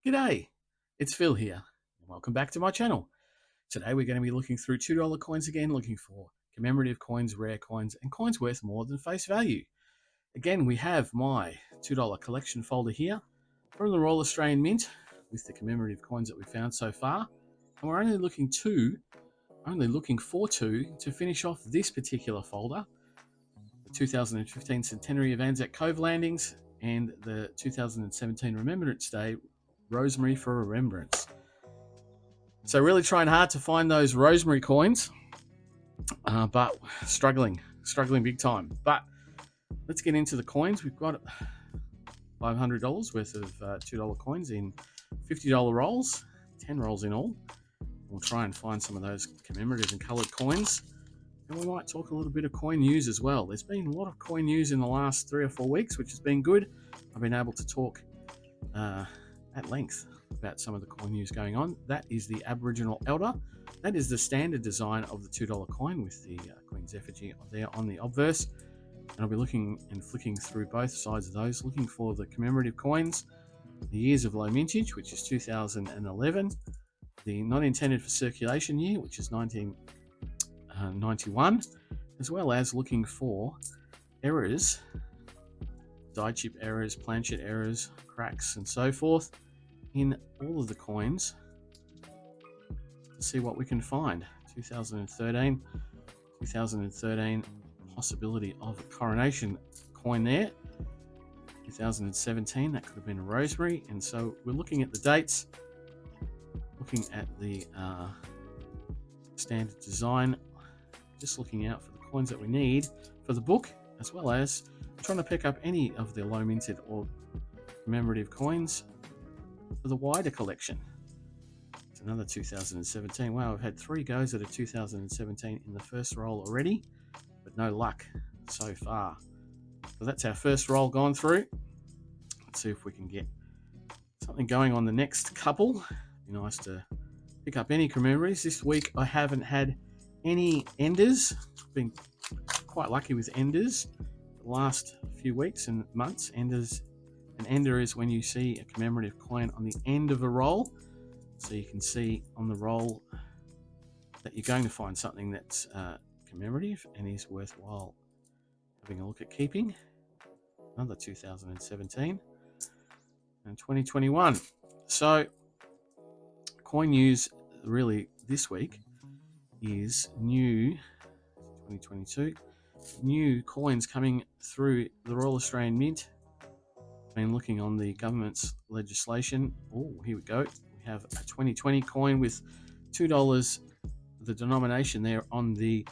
G'day, it's Phil here, and welcome back to my channel. Today we're going to be looking through $2 coins again, looking for commemorative coins, rare coins, and coins worth more than face value. Again, we have my $2 collection folder here from the Royal Australian Mint with the commemorative coins that we found so far. And we're only looking for two to finish off this particular folder. The 2015 centenary of Anzac Cove landings and the 2017 Remembrance Day Rosemary for Remembrance. So really trying hard to find those Rosemary coins, but struggling big time. But let's get into the coins. We've got $500 worth of $2 coins in $50 rolls, 10 rolls in all. We'll try and find some of those commemorative and coloured coins. And we might talk a little bit of coin news as well. There's been a lot of coin news in the last 3 or 4 weeks, which has been good. I've been able to talk at length about some of the coin news going on. That is the Aboriginal Elder. That is the standard design of the $2 coin with the Queen's effigy there on the obverse. And I'll be looking and flicking through both sides of those, looking for the commemorative coins, the years of low mintage, which is 2011, the not intended for circulation year, which is 1991, as well as looking for errors, die chip errors, planchet errors, cracks, and so forth in all of the coins to see what we can find. 2013, possibility of a coronation coin there. 2017, that could have been a rosemary. And so we're looking at the dates, looking at the standard design, just looking out for the coins that we need for the book, as well as trying to pick up any of the low minted or commemorative coins for the wider collection. It's another 2017. Wow, I've had 3 goes at a 2017 in the first roll already, but no luck so far. So that's our first roll gone through. Let's see if we can get something going on the next couple. Be nice to pick up any commemoratives. This week I haven't had any enders. Been quite lucky with enders the last few weeks and months. Enders. An ender is when you see a commemorative coin on the end of a roll. So you can see on the roll that you're going to find something that's commemorative and is worthwhile having a look at keeping. Another 2017 and 2021. So coin news really this week is new 2022 new coins coming through the Royal Australian Mint. Been looking on the government's legislation. Oh, here we go. We have a 2020 coin with $2, the denomination there on the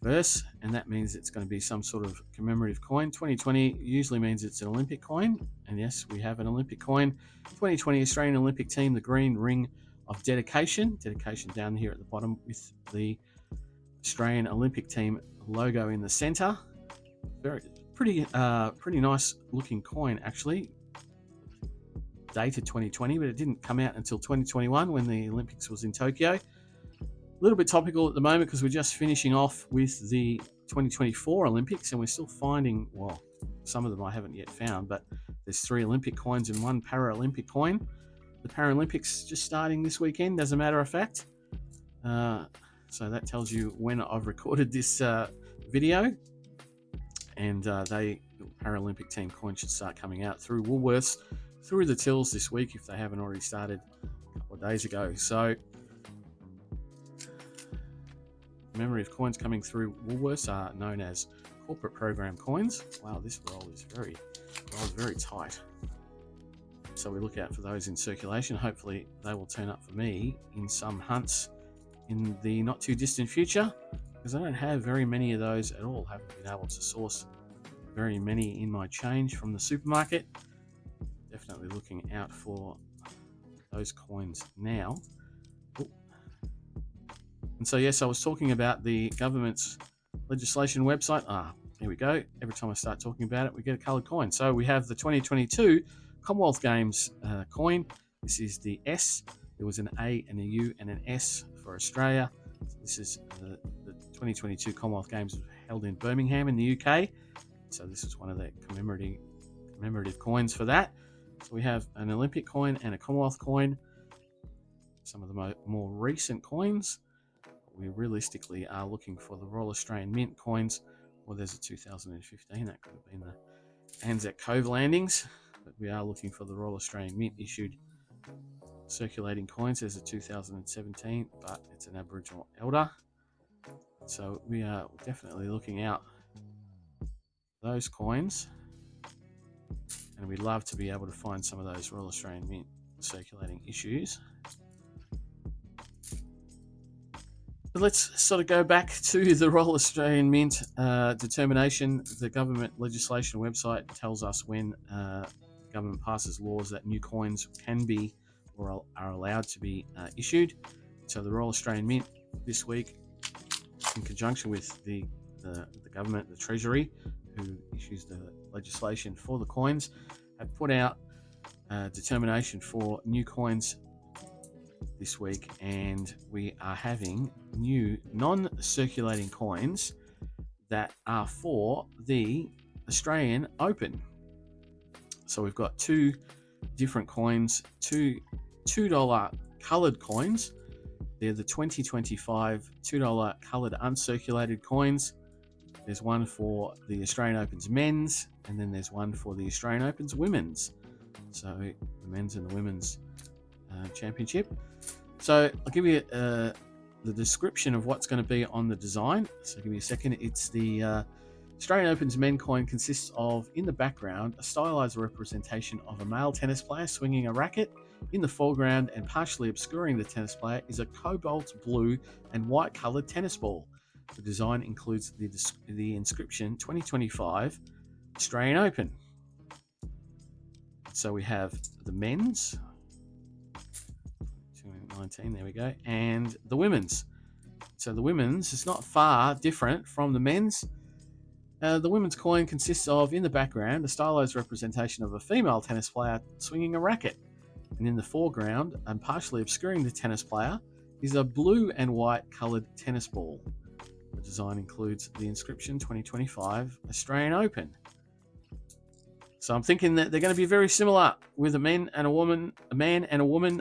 verse, and that means it's going to be some sort of commemorative coin. 2020 usually means it's an Olympic coin, and yes, we have an Olympic coin. 2020 Australian Olympic team, the green ring of dedication down here at the bottom with the Australian Olympic team logo in the center. Pretty nice looking coin actually. Dated 2020, but it didn't come out until 2021 when the Olympics was in Tokyo. A little bit topical at the moment because we're just finishing off with the 2024 Olympics and we're still finding, well, some of them I haven't yet found, but there's 3 Olympic coins and 1 Paralympic coin. The Paralympics just starting this weekend, as a matter of fact. So that tells you when I've recorded this video. And the Paralympic team coin should start coming out through Woolworths, through the tills this week if they haven't already started a couple of days ago. So commemorative coins coming through Woolworths are known as corporate program coins. Wow, this roll is very tight. So we look out for those in circulation. Hopefully they will turn up for me in some hunts in the not too distant future, because I don't have very many of those at all. Haven't been able to source very many in my change from the supermarket. Definitely looking out for those coins now. Ooh. And so yes, I was talking about the government's legislation website. Here we go. Every time I start talking about it, we get a coloured coin. So we have the 2022 Commonwealth Games coin. This is the S. There was an A and a U and an S for Australia. So this is the 2022 Commonwealth Games held in Birmingham in the UK. So this is one of the commemorative coins for that. So we have an Olympic coin and a Commonwealth coin. Some of the more recent coins. We realistically are looking for the Royal Australian Mint coins. Well, there's a 2015. That could have been the Anzac Cove landings. But we are looking for the Royal Australian Mint issued circulating coins. There's a 2017, but it's an Aboriginal elder. So we are definitely looking out those coins. And we'd love to be able to find some of those Royal Australian Mint circulating issues. But let's sort of go back to the Royal Australian Mint determination. The government legislation website tells us when the government passes laws that new coins can be or are allowed to be issued. So the Royal Australian Mint this week, in conjunction with the government, the Treasury, who issues the legislation for the coins, have put out a determination for new coins this week, and we are having new non-circulating coins that are for the Australian Open. So we've got two different coins, two $2 coloured coins. They're the 2025 $2 coloured uncirculated coins. There's one for the Australian Open's men's, and then there's one for the Australian Open's women's. So the men's and the women's championship. So I'll give you the description of what's going to be on the design. So give me a second. It's the Australian Open's men coin consists of, in the background, a stylized representation of a male tennis player swinging a racket. In the foreground and partially obscuring the tennis player is a cobalt blue and white coloured tennis ball. The design includes the inscription 2025 Australian Open. So we have the men's, 2019, there we go, and the women's. So the women's is not far different from the men's. The women's coin consists of, in the background, a stylized representation of a female tennis player swinging a racket. And in the foreground, and partially obscuring the tennis player, is a blue and white coloured tennis ball. The design includes the inscription 2025 Australian Open. So I'm thinking that they're going to be very similar, with a man and a woman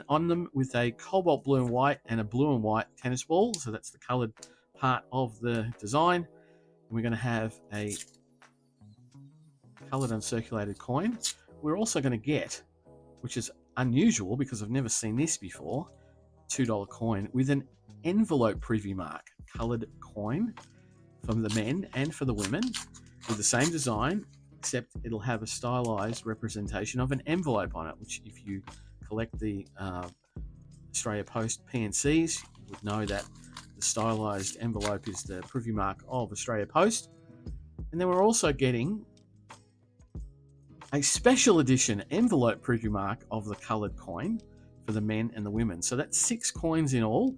on them, with a cobalt blue and white and a blue and white tennis ball. So that's the coloured part of the design. And we're going to have a coloured uncirculated coin. We're also going to get, which is unusual because I've never seen this before, $2 coin with an envelope preview mark coloured coin from the men and for the women, with the same design, except it'll have a stylized representation of an envelope on it, which if you collect the Australia Post PNCs, you would know that the stylized envelope is the preview mark of Australia Post. And then we're also getting a special edition envelope preview mark of the coloured coin for the men and the women. So that's 6 coins in all.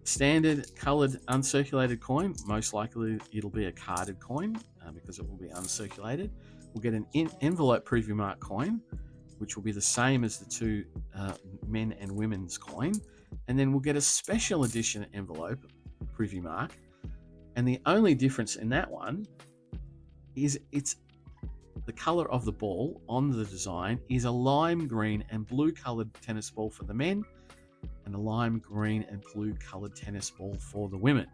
Standard coloured uncirculated coin, most likely it'll be a carded coin because it will be uncirculated. We'll get an envelope preview mark coin, which will be the same as the two men and women's coin. And then we'll get a special edition envelope preview mark. And the only difference in that one is it's the colour of the ball on the design is a lime green and blue coloured tennis ball for the men, and a lime green and blue coloured tennis ball for the women.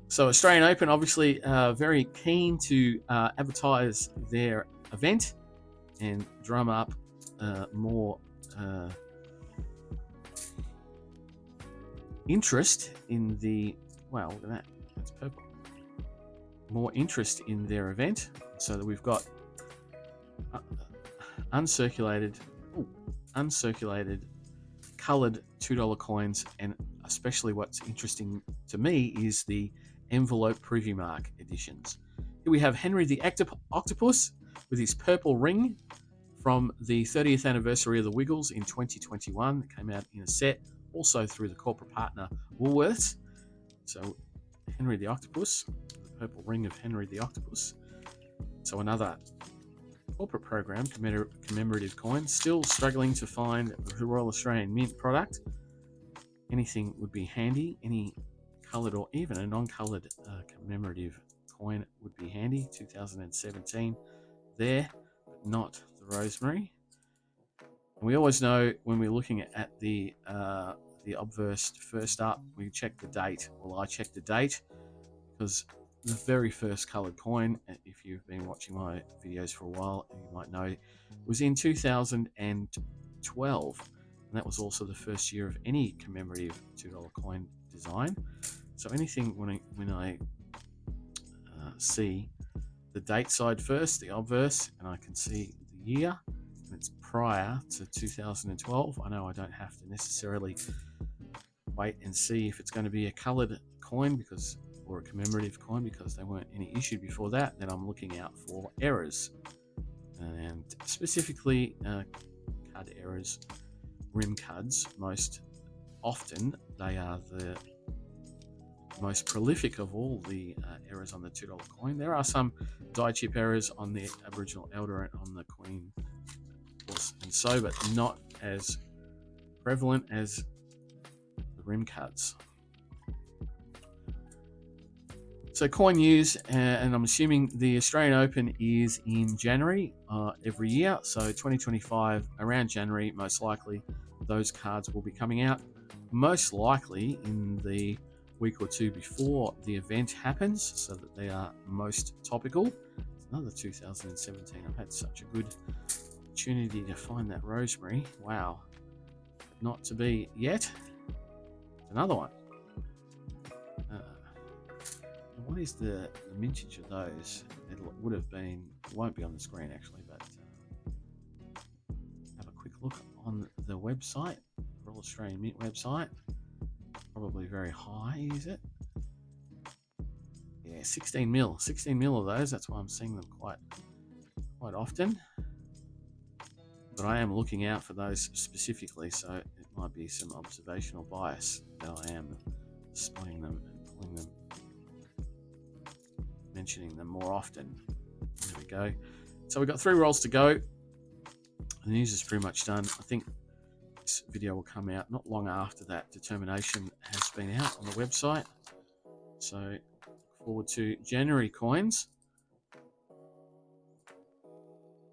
So Australian Open, obviously very keen to advertise their event and drum up more interest in the, well, look at that, that's purple. More interest in their event, so that we've got uncirculated coloured $2 coins, and especially what's interesting to me is the envelope preview mark editions. Here we have Henry the Octopus with his purple ring from the 30th anniversary of the Wiggles in 2021. It came out in a set, also through the corporate partner Woolworths. So Henry the Octopus, the purple ring of Henry the Octopus. So another corporate program, commemorative coin. Still struggling to find the Royal Australian Mint product. Anything would be handy. Any coloured or even a non-coloured commemorative coin would be handy. 2017 there, but not the rosemary. And we always know when we're looking at the obverse first up, we check the date. Well, I check the date because the very first coloured coin, if you've been watching my videos for a while, you might know, was in 2012. And that was also the first year of any commemorative $2 coin design. So anything when I see the date side first, the obverse, and I can see the year, and it's prior to 2012, I know I don't have to necessarily wait and see if it's going to be a coloured coin or a commemorative coin because there weren't any issued before that. Then I'm looking out for errors, and specifically card errors, rim cuds. Most often they are the most prolific of all the errors on the $2 coin. There are some die chip errors on the Aboriginal Elder and on the Queen, and so, but not as prevalent as the rim cuds. So coin use, and I'm assuming the Australian Open is in January every year. So 2025, around January, most likely, those cards will be coming out. Most likely in the week or two before the event happens, so that they are most topical. It's another 2017. I've had such a good opportunity to find that rosemary. Wow. Not to be yet. Another one. What is the mintage of those? It would have been, it won't be on the screen actually, but have a quick look on the website, Royal Australian Mint website. Probably very high, is it? Yeah, 16 mil of those. That's why I'm seeing them quite often. But I am looking out for those specifically, so it might be some observational bias that I am displaying them and pulling them, mentioning them more often. There we go. So we've got 3 rolls to go. The news is pretty much done. I think this video will come out not long after that determination has been out on the website. So look forward to January coins,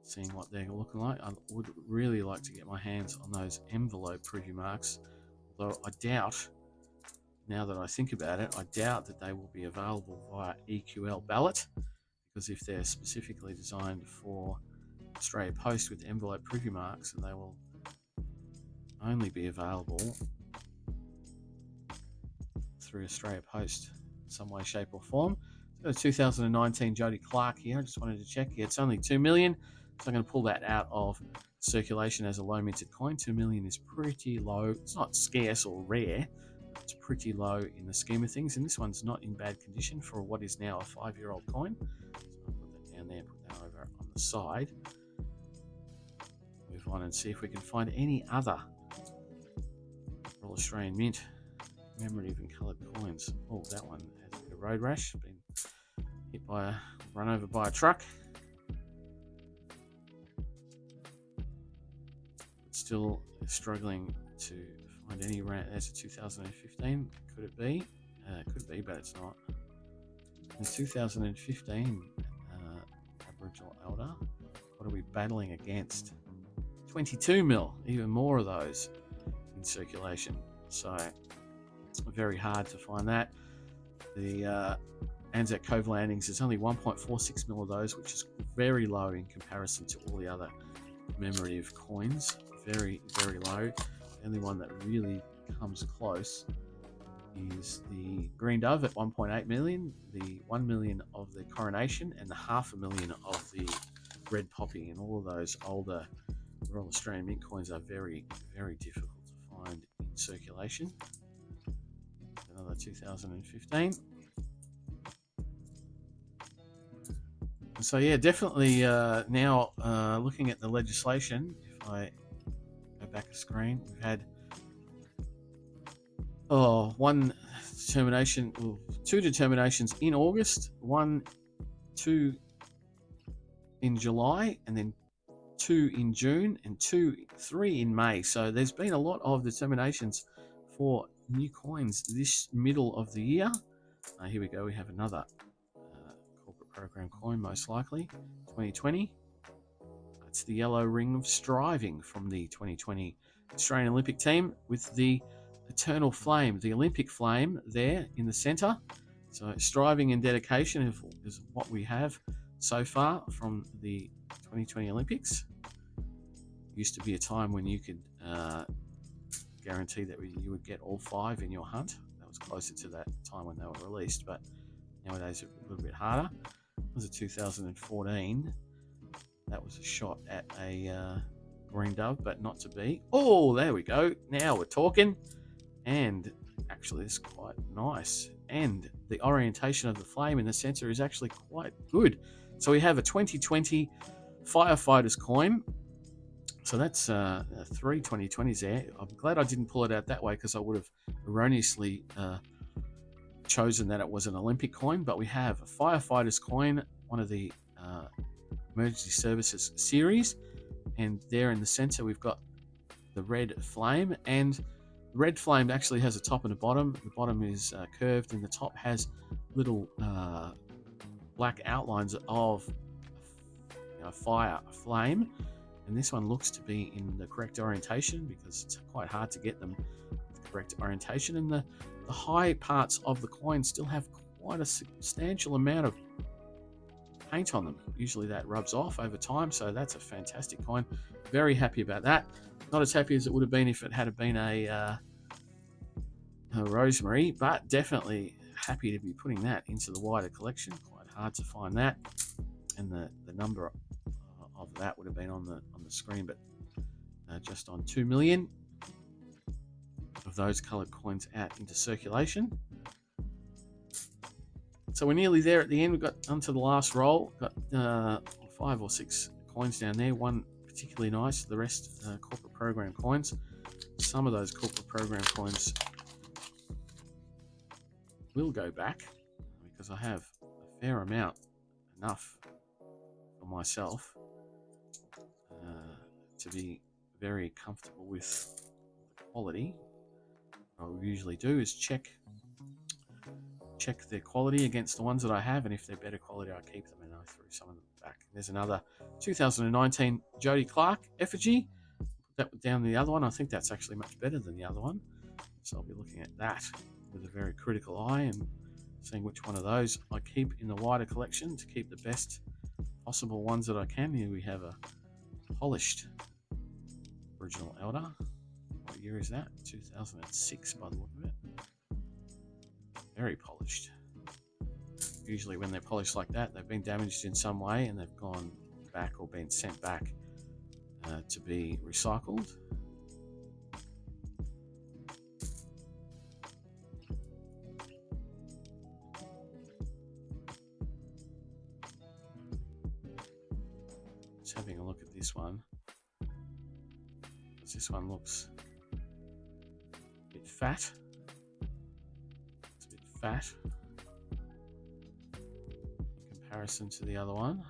seeing what they're looking like. I would really like to get my hands on those envelope preview marks, although I doubt, now that I think about it, I doubt that they will be available via EQL ballot, because if they're specifically designed for Australia Post with envelope preview marks, they will only be available through Australia Post in some way, shape or form. So got a 2019 Jody Clark here. I just wanted to check. Yeah, it's only 2 million. So I'm going to pull that out of circulation as a low minted coin. 2 million is pretty low. It's not scarce or rare. It's pretty low in the scheme of things. And this one's not in bad condition for what is now a 5-year-old coin. So I'll put that down there, put that over on the side. Move on and see if we can find any other Royal Australian Mint commemorative and coloured coins. Oh, that one has a bit of road rash, been hit by run over by a truck. Still struggling to find any rant. There's a 2015. Could it be? Could be, but it's not. In 2015, Aboriginal Elder. What are we battling against? 22 mil, even more of those in circulation. So very hard to find that. The Anzac Cove landings, there's only 1.46 mil of those, which is very low in comparison to all the other commemorative coins. Very, very low. The only one that really comes close is the Green Dove at 1.8 million, the 1 million of the Coronation, and the 500,000 of the Red Poppy. And all of those older Royal Australian Mint coins are very, very difficult to find in circulation. Another 2015. So yeah, definitely now looking at the legislation, if I go back a screen, we've had one determination, well, 2 determinations in August, 2 in July, and then 2 in June, and 3 in May. So there's been a lot of determinations for new coins this middle of the year. Here we go. We have another corporate program coin, most likely 2020. That's the yellow ring of striving from the 2020 Australian Olympic team with the eternal flame, the Olympic flame there in the centre. So striving and dedication is what we have so far from the 2020 Olympics. Used to be a time when you could guarantee that you would get all 5 in your hunt. That was closer to that time when they were released, but nowadays it's a little bit harder. It was a 2014. That was a shot at a green dove, but not to be. Oh, there we go. Now we're talking. And actually, it's quite nice. And the orientation of the flame in the center is actually quite good. So we have a 2020 Firefighters coin. So that's 3 2020s there. I'm glad I didn't pull it out that way because I would have erroneously chosen that it was an Olympic coin. But we have a Firefighters coin, one of the Emergency Services series. And there in the center, we've got the red flame. And the red flame actually has a top and a bottom. The bottom is curved, and the top has little black outlines of fire, flame. And this one looks to be in the correct orientation because it's quite hard to get them the correct orientation. And the high parts of the coin still have quite a substantial amount of paint on them. Usually that rubs off over time, so that's a fantastic coin. Very happy about that. Not as happy as it would have been if it had been a rosemary, but definitely happy to be putting that into the wider collection. Quite hard to find that, and the number of that would have been on the screen, but just on 2 million of those coloured coins out into circulation. So we're nearly there at the end. We've got onto the last roll. Got 5 or 6 coins down there. One particularly nice. The rest corporate program coins. Some of those corporate program coins will go back because I have a fair amount, enough for myself to be very comfortable with the quality. What I usually do is check their quality against the ones that I have, and if they're better quality, I keep them and I throw some of them back. There's another 2019 Jodie Clark effigy. Put that down the other one. I think that's actually much better than the other one, so I'll be looking at that with a very critical eye and seeing which one of those I keep in the wider collection to keep the best possible ones that I can. Here we have a polished original Elder. What year is that? 2006 by the look of it. Very polished. Usually when they're polished like that, they've been damaged in some way and they've gone back or been sent back to be recycled. Just having a look at this one. This one looks a bit fat. Fat in comparison to the other one,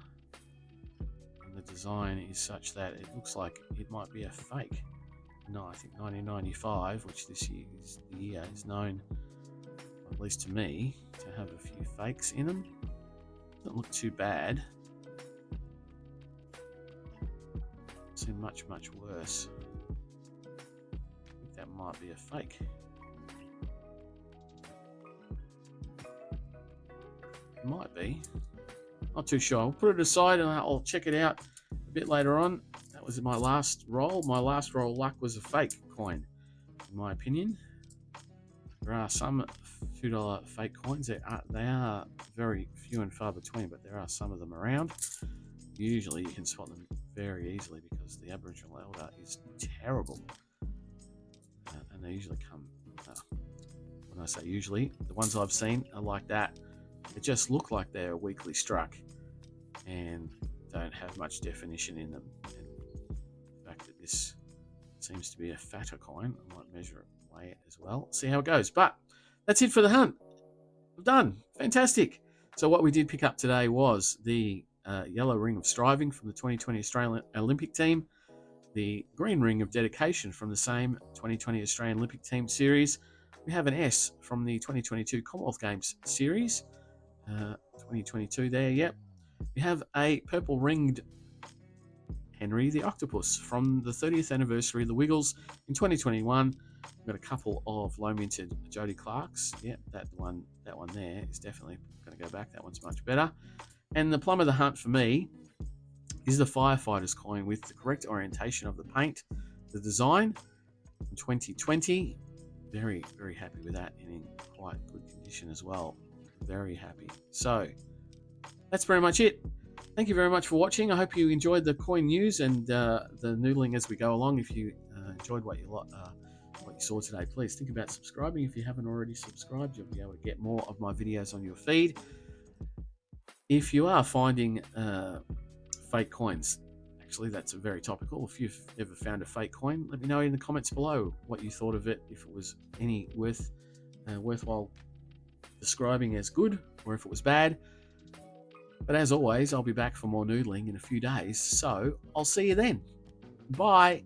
and the design is such that it looks like it might be a fake. No, I think 1995, which this year is the year, is known, at least to me, to have a few fakes in them. Doesn't look too bad. I've seen much worse. I think that might be a fake. Might be. Not too sure. I'll put it aside and I'll check it out a bit later on. That was my last roll. My last roll luck was a fake coin, in my opinion. There are some $2 fake coins. They are very few and far between, but there are some of them around. Usually you can spot them very easily because the Aboriginal Elder is terrible. And they usually come, when I say usually, the ones I've seen are like that. They just look like they're weakly struck and don't have much definition in them. And the fact that this seems to be a fatter coin, I might measure it, weigh it as well, see how it goes. But that's it for the hunt. We're done. Fantastic. So what we did pick up today was the yellow ring of striving from the 2020 Australian Olympic team, the green ring of dedication from the same 2020 Australian Olympic team series. We have an S from the 2022 Commonwealth Games series. 2022 there, yep. We have a purple ringed Henry the Octopus from the 30th anniversary of the Wiggles in 2021. We've got a couple of low minted Jody Clarks. Yeah, that one there is definitely going to go back. That one's much better. And the plum of the hunt for me is the Firefighter's coin with the correct orientation of the paint, the design in 2020. Very, very happy with that, and in quite good condition as well. Very happy. So that's pretty much it. Thank you very much for watching. I hope you enjoyed the coin news and the noodling as we go along. If you enjoyed what you saw today, please think about subscribing. If you haven't already subscribed, you'll be able to get more of my videos on your feed. If you are finding fake coins, actually that's very topical. If you've ever found a fake coin, let me know in the comments below what you thought of it, if it was any worthwhile describing as good, or if it was bad. But as always, I'll be back for more noodling in a few days, so I'll see you then. Bye.